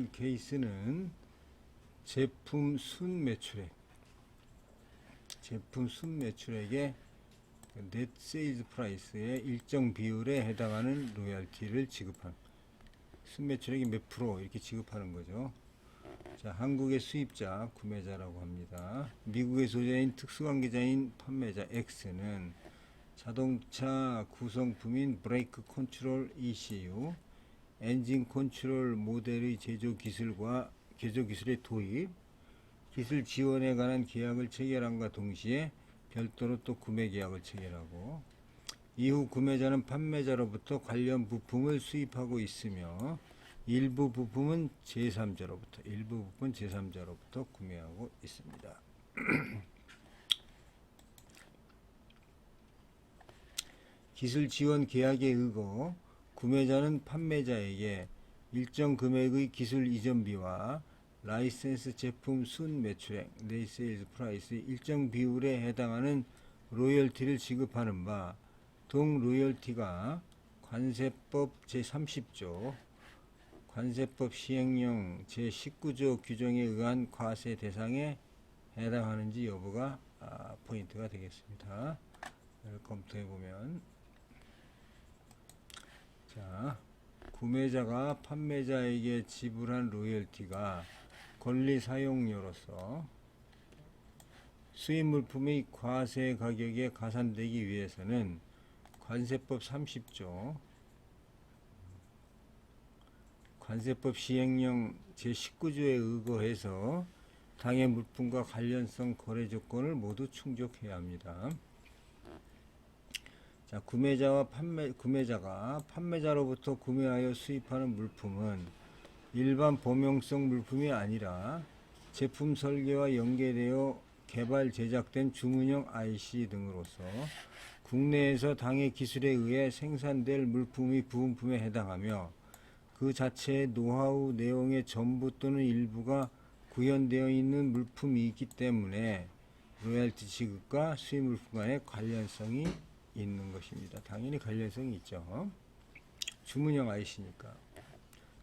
볼 케이스는 제품 순 매출액의 넷 세일즈 프라이스의 일정 비율에 해당하는 로열티를 지급한, 순 매출액이 몇 프로 이렇게 지급하는 거죠. 자, 한국의 수입자 구매자라고 합니다. 미국의 소재인 특수관계자인 판매자 X는 자동차 구성품인 브레이크 컨트롤 ECU, 엔진 컨트롤 모델의 제조 기술과 제조 기술의 도입, 기술 지원에 관한 계약을 체결함과 동시에 별도로 또 구매 계약을 체결하고, 이후 구매자는 판매자로부터 관련 부품을 수입하고 있으며 일부 부품은 제3자로부터 구매하고 있습니다. 기술 지원 계약에 의거 구매자는 판매자에게 일정 금액의 기술 이전비와 라이센스 제품 순 매출액 (net sales price의) 일정 비율에 해당하는 로열티를 지급하는 바, 동 로열티가 관세법 제30조 관세법 시행령 제19조 규정에 의한 과세 대상에 해당하는지 여부가 포인트가 되겠습니다. 이걸 검토해 보면, 자, 구매자가 판매자에게 지불한 로열티가 권리 사용료로서 수입 물품의 과세 가격에 가산되기 위해서는 관세법 30조 관세법 시행령 제19조에 의거해서 당해 물품과 관련성 거래 조건을 모두 충족해야 합니다. 자, 구매자가 판매자로부터 구매하여 수입하는 물품은 일반 범용성 물품이 아니라 제품 설계와 연계되어 개발 제작된 주문형 IC 등으로서 국내에서 당해 기술에 의해 생산될 물품의 부품에 해당하며 그 자체의 노하우 내용의 전부 또는 일부가 구현되어 있는 물품이 있기 때문에 로열티 지급과 수입 물품 간의 관련성이 있는 것입니다. 당연히 관련성이 있죠. 주문형 IC니까.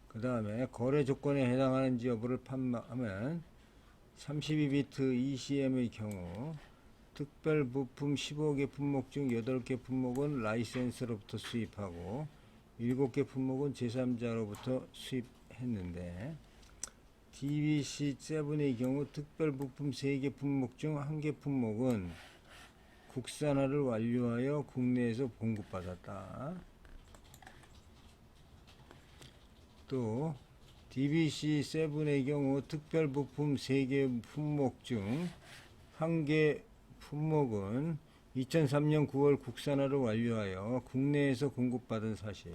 그 다음에 거래 조건에 해당하는지 여부를 판매하면 32비트 ECM의 경우 특별 부품 15개 품목 중 8개 품목은 라이센스로부터 수입하고 7개 품목은 제3자로부터 수입했는데, DBC7의 경우 특별 부품 3개 품목 중 1개 품목은 국산화를 완료하여 국내에서 공급받았다. 또 DBC7의 경우 특별 부품 3개 품목 중 1개 품목은 2003년 9월 국산화를 완료하여 국내에서 공급받은 사실,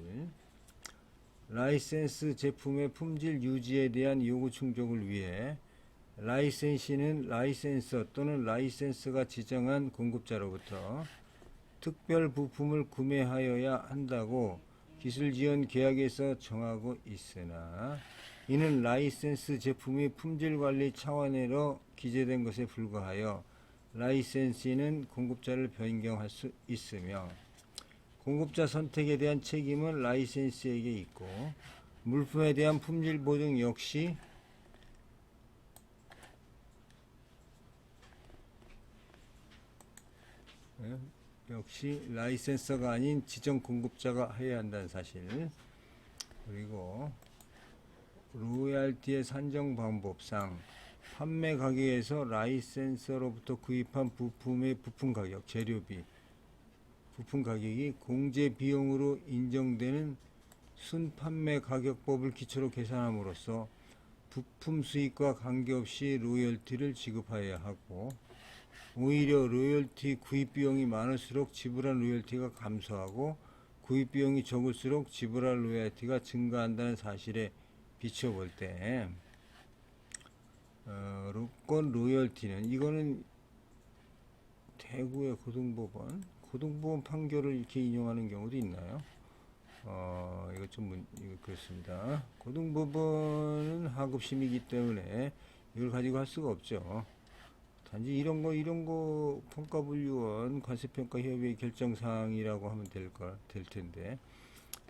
라이센스 제품의 품질 유지에 대한 요구 충족을 위해 라이센시는 라이센서 또는 라이센스가 지정한 공급자로부터 특별 부품을 구매하여야 한다고 기술 지원 계약에서 정하고 있으나, 이는 라이센스 제품이 품질 관리 차원으로 기재된 것에 불과하여 라이센시는 공급자를 변경할 수 있으며 공급자 선택에 대한 책임은 라이센시에게 있고, 물품에 대한 품질 보증 역시 라이센서가 아닌 지정 공급자가 해야 한다는 사실. 그리고 로얄티의 산정 방법상 판매 가격에서 라이센서로부터 구입한 부품의 부품 가격, 재료비, 부품 가격이 공제 비용으로 인정되는 순판매 가격법을 기초로 계산함으로써 부품 수익과 관계없이 로열티를 지급하여야 하고, 오히려 로열티 구입 비용이 많을수록 지불한 로열티가 감소하고 구입 비용이 적을수록 지불할 로열티가 증가한다는 사실에 비춰볼 때, 로건 로열티는, 이거는 대구의 고등법원 판결을 이렇게 인용하는 경우도 있나요? 이거 그렇습니다. 고등법원은 하급심이기 때문에 이걸 가지고 할 수가 없죠. 단지 이런 거 평가분류원 관세평가협의회 결정사항이라고 하면 될 텐데,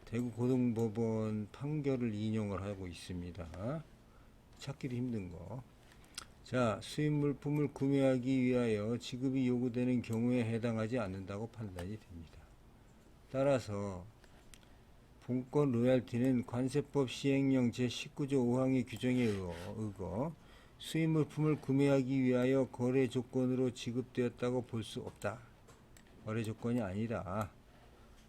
대구 고등법원 판결을 인용을 하고 있습니다. 찾기도 힘든 거. 자, 수입 물품을 구매하기 위하여 지급이 요구되는 경우에 해당하지 않는다고 판단이 됩니다. 따라서 본건 로얄티는 관세법 시행령 제19조 5항의 규정에 의거 수입 물품을 구매하기 위하여 거래 조건으로 지급되었다고 볼 수 없다. 거래 조건이 아니다.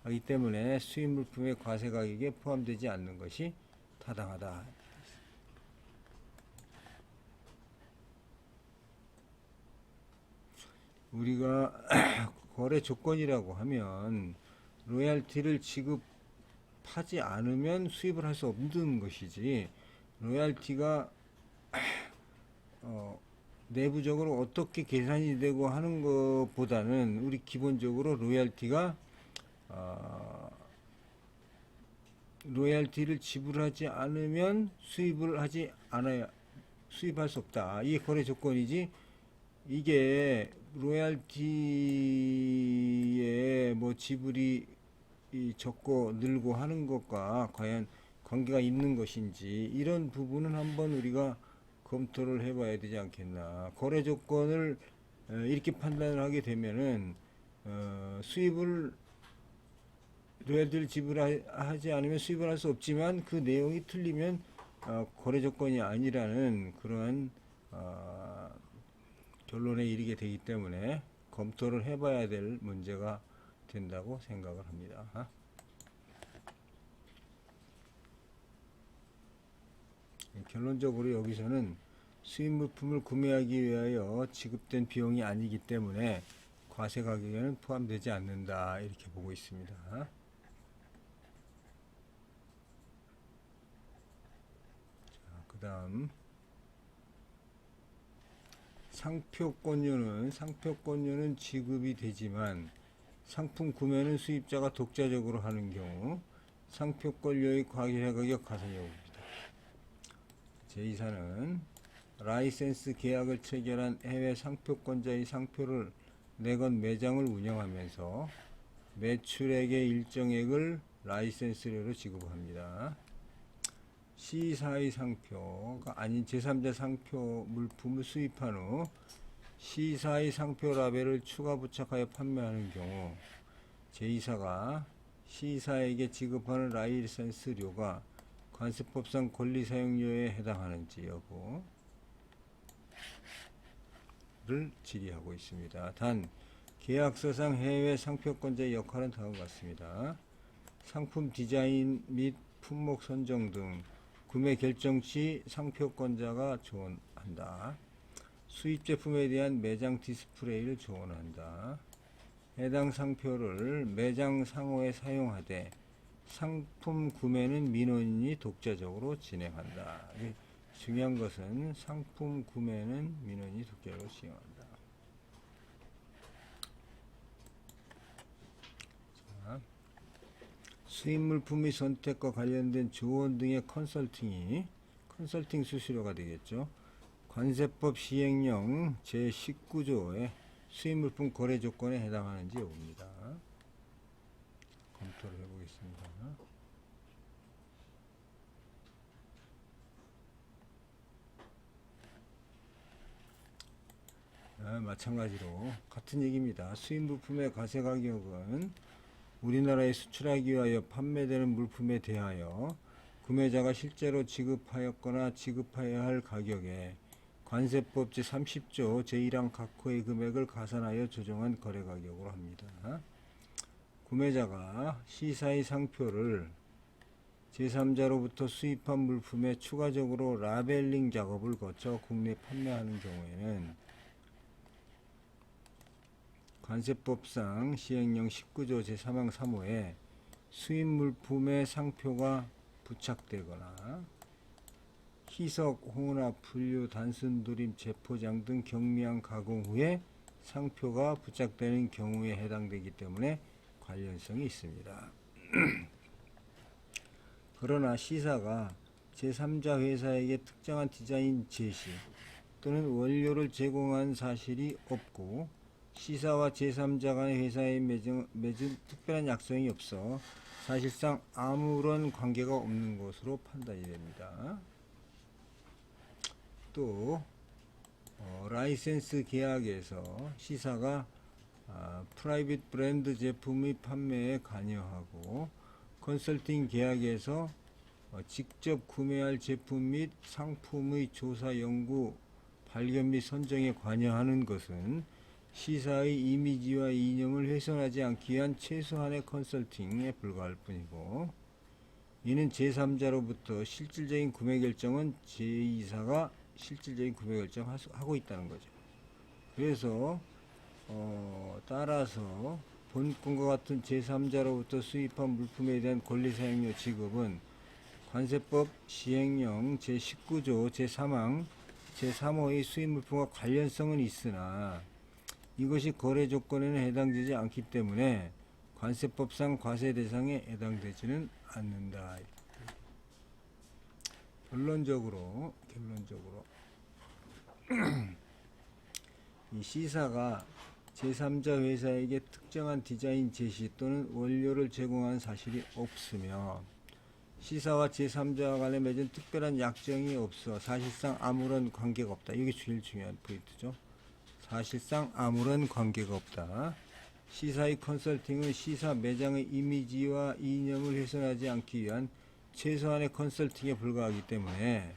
하기 때문에 수입 물품의 과세 가격에 포함되지 않는 것이 타당하다. 우리가 거래 조건이라고 하면 로얄티를 지급하지 않으면 수입을 할 수 없는 것이지, 로얄티가 내부적으로 어떻게 계산이 되고 하는 것보다는 우리 기본적으로 로얄티를 지불하지 않으면 수입할 수 없다. 이게 거래 조건이지, 이게 로얄티에 뭐 지불이 적고 늘고 하는 것과 과연 관계가 있는 것인지, 이런 부분은 한번 우리가 검토를 해봐야 되지 않겠나. 거래 조건을 이렇게 판단을 하게 되면은 로얄티를 지불하지 않으면 수입을 할 수 없지만, 그 내용이 틀리면 거래 조건이 아니라는 그러한 결론에 이르게 되기 때문에 검토를 해봐야 될 문제가 된다고 생각을 합니다. 결론적으로 여기서는 수입 물품을 구매하기 위하여 지급된 비용이 아니기 때문에 과세 가격에는 포함되지 않는다, 이렇게 보고 있습니다. 그 다음 상표권료는 지급이 되지만 상품 구매는 수입자가 독자적으로 하는 경우 상표권료의 과세 가격 가산 여부입니다. 제2사는 라이센스 계약을 체결한 해외 상표권자의 상표를 내건 매장을 운영하면서 매출액의 일정액을 라이센스료로 지급합니다. C사의 상표가 아닌 제3자 상표 물품을 수입한 후 C사의 상표 라벨을 추가 부착하여 판매하는 경우 제2사가 C사에게 지급하는 라이센스료가 관세법상 권리사용료에 해당하는지 여부를 질의하고 있습니다. 단, 계약서상 해외 상표권자의 역할은 다음과 같습니다. 상품 디자인 및 품목 선정 등 구매 결정 시 상표권자가 조언한다. 수입 제품에 대한 매장 디스플레이를 조언한다. 해당 상표를 매장 상호에 사용하되 상품 구매는 민원인이 독자적으로 진행한다. 중요한 것은 상품 구매는 민원인이 독자적으로 진행한다. 자, 수입 물품의 선택과 관련된 조언 등의 컨설팅 수수료가 되겠죠. 관세법 시행령 제19조의 수입 물품 거래 조건에 해당하는지 여부입니다. 검토를 해보겠습니다. 마찬가지로 같은 얘기입니다. 수입 물품의 과세 가격은 우리나라에 수출하기 위하여 판매되는 물품에 대하여 구매자가 실제로 지급하였거나 지급해야 할 가격에 관세법 제30조 제1항 각호의 금액을 가산하여 조정한 거래 가격으로 합니다. 구매자가 C사의 상표를 제3자로부터 수입한 물품에 추가적으로 라벨링 작업을 거쳐 국내 판매하는 경우에는 관세법상 시행령 19조 제3항 3호에 수입 물품의 상표가 부착되거나 희석, 혼합, 분류, 단순 도림, 재포장 등 경미한 가공 후에 상표가 부착되는 경우에 해당되기 때문에 관련성이 있습니다. 그러나 C사가 제3자 회사에게 특정한 디자인 제시 또는 원료를 제공한 사실이 없고 C사와 제3자 간의 회사에 맺은 특별한 약속이 없어 사실상 아무런 관계가 없는 것으로 판단이 됩니다. 또 라이센스 계약에서 시사가 프라이빗 브랜드 제품의 판매에 관여하고 컨설팅 계약에서 직접 구매할 제품 및 상품의 조사, 연구, 발견 및 선정에 관여하는 것은 시사의 이미지와 이념을 훼손하지 않기 위한 최소한의 컨설팅에 불과할 뿐이고, 이는 제3자로부터 실질적인 구매 결정은 제2사가 실질적인 구매 결정하고 있다는 거죠. 그래서 따라서 본건과 같은 제3자로부터 수입한 물품에 대한 권리사용료 지급은 관세법 시행령 제19조 제3항 제3호의 수입 물품과 관련성은 있으나 이것이 거래 조건에는 해당되지 않기 때문에 관세법상 과세 대상에 해당되지는 않는다. 결론적으로 이 시사가 제3자 회사에게 특정한 디자인 제시 또는 원료를 제공한 사실이 없으며 시사와 제3자와 간에 맺은 특별한 약정이 없어 사실상 아무런 관계가 없다. 이게 제일 중요한 포인트죠. 사실상 아무런 관계가 없다. 시사의 컨설팅은 시사 매장의 이미지와 이념을 훼손하지 않기 위한 최소한의 컨설팅에 불과하기 때문에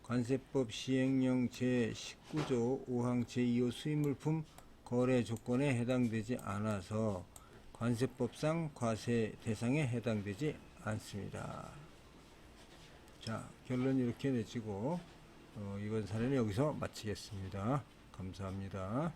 관세법 시행령 제19조 5항 제2호 수입물품 거래 조건에 해당되지 않아서 관세법상 과세 대상에 해당되지 않습니다. 자, 결론 이렇게 내치고 이번 사례는 여기서 마치겠습니다. 감사합니다.